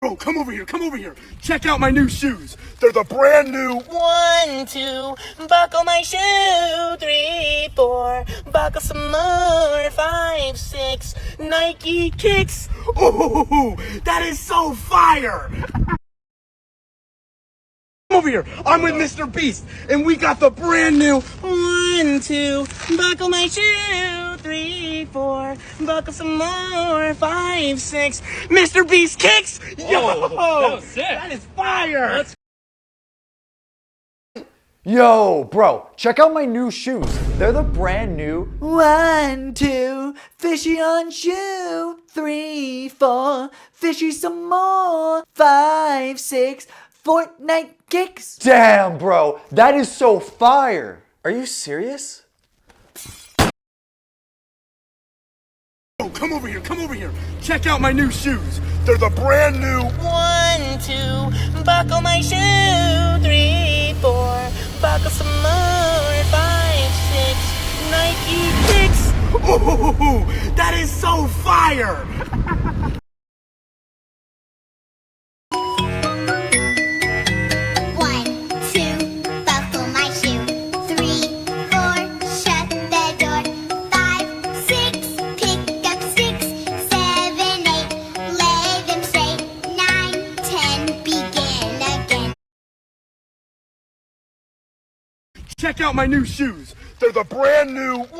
Bro, come over here, come over here. Check out my new shoes. They're the brand new 1, 2, buckle my shoe. 3, 4, buckle some more. 5, 6, Nike kicks. Ooh, that is so fire! Come over here. I'm with Mr. Beast, and we got the brand new 1, 2, buckle my shoe. 3, 4, buckle some more. 5, 6, Mr. Beast kicks. Yo, that was sick. That is fire. Yo, bro, check out my new shoes. They're the brand new 1, 2, fishy on shoe. 3, 4, fishy some more. 5, 6, Fortnite kicks. Damn, bro, that is so fire. Are you serious? Bro, come over here, come over here. Check out my new shoes. They're the brand new 1, 2, buckle my shoe. 3, 4, buckle some more. 5, 6, Nike kicks. Ooh, that is so fire. 1, 2, buckle my shoe. 3, 4, shut the door. 5, 6, pick up sticks. 7, 8, lay them straight. 9, 10, begin again. Check out my new shoes. They're the brand new 1, 2,